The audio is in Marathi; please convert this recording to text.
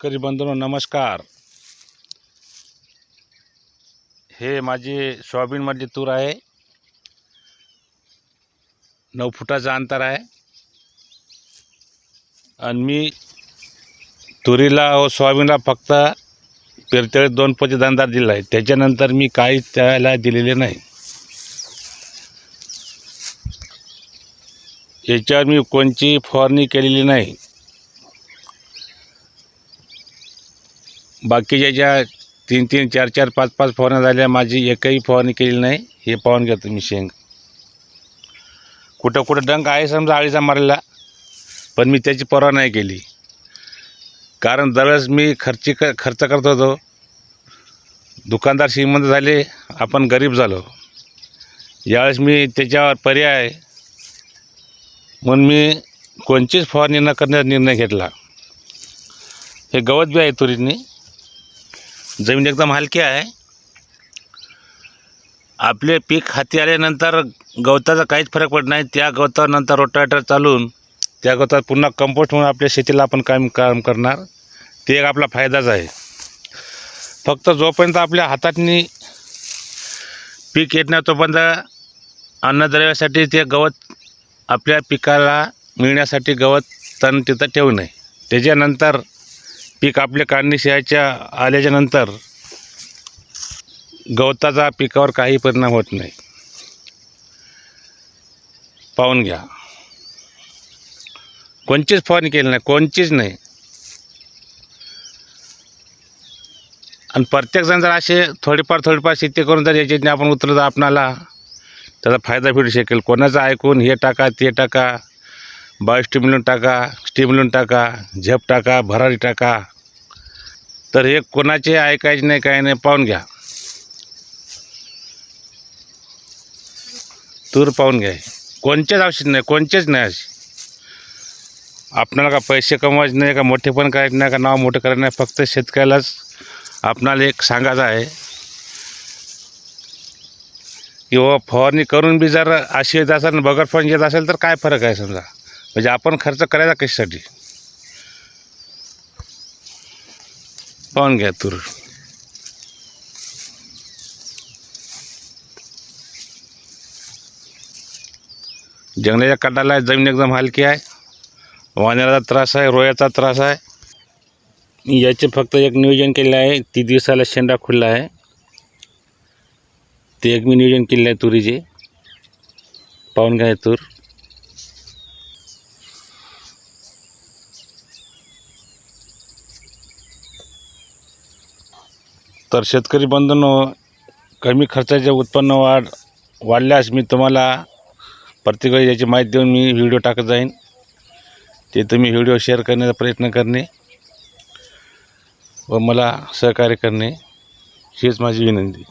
शेतकरी बंधूंनो नमस्कार। हे माझे सोयाबीनमध्ये तूर आहे। 9 फुटाचं अंतर आहे आणि मी तुरीला व सोयाबीनला फक्त पेरतेळे 2 पोते दाणदार दिला आहे। त्याच्यानंतर मी काहीच त्याला दिलेले नाही। याच्यावर मी कोणची फवारणी केलेली नाही। बाकीच्या ज्या 3-3, 4-4, 5-5 फवारण्या झाल्या, माझी एकही फवारणी केलेली नाही। हे पाहून घ्या तुम्ही शेंग। कुठं कुठं डंक आहे समजा आळीचा मारलेला, पण मी त्याची पर्वा नाही केली। कारण दरवेळेस मी खर्च करत होतो। दुकानदार श्रीमंत झाले, आपण गरीब झालो। यावेळेस मी त्याच्यावर पर्याय म्हणून मी कोणचीच फवारणी न करण्याचा निर्णय घेतला। हे गवत बी आहे तुरीनी, जमीन एकदम हलकी आहे। आपले पीक हाती आल्यानंतर गवताचा काहीच फरक पडत नाही। त्या गवतावर नंतर रोटावेटर चालून त्या गवतात पुन्हा कंपोस्ट म्हणून आपल्या शेतीला आपण काम करणार, ते एक आपला फायदाच आहे। फक्त जोपर्यंत आपल्या हातातनी पीक येत नाही तोपर्यंत अन्नद्रव्यासाठी ते गवत आपल्या पिकाला मिळण्यासाठी गवत तण तिथं ठेवू नये। त्याच्यानंतर पीक आपल्या काढणीशी आल्याच्या नंतर गवताचा पिकावर काही परिणाम होत नाही। पाहून घ्या, कोणचीच फवारणी केली नाही, कोणचीच नाही। आणि प्रत्येकजण जर असे थोडीफार शेती करून जर याच्यातून आपण उतरलं तर आपणाला त्याचा फायदा भेटू शकेल। कोणाचं ऐकून हे टाका ते टाका, बायोस्टिम्युलंट टाका, स्टिम्युलंट टाका, झेप टाका, भरारी टाका, तर हे कोणाचे ऐकायचे नाही, काही नाही। पाहून घ्या, तूर पाहून घ्या, कोणचेच औषध नाही, कोणचेच नाही। असे आपणाला का पैसे कमवायचे नाही, का मोठेपण करायचं नाही, का नाव मोठं करायचं नाही। फक्त शेतकऱ्यालाच आपणाला एक सांगायचं आहे की फवारणी करून बी जर अशी येत असेल आणि बगर फवारणी येत असेल तर काय फरक आहे समजा। म्हणजे आपण खर्च करायचा कशासाठी? पाहून घ्या तूर। जंगलाच्या कडाला जमीन एकदम हलकी आहे, वानराचा त्रास आहे, रोयाचा त्रास आहे। याचे फक्त एक नियोजन केले आहे, 30 दिवसाला शेंडा खुलला आहे, ते एक मी नियोजन केले आहे तुरीचे। पाहून घ्या तूर। तर शेतकरी बंधूंनो, कमी खर्चाचे उत्पन्न वाढल्यास मी तुम्हाला प्रत्येक वेळी याची माहिती देऊन मी व्हिडिओ टाकत जाईन। ते तुम्ही व्हिडिओ शेअर करण्याचा प्रयत्न करणे व मला सहकार्य करणे हीच माझी विनंती।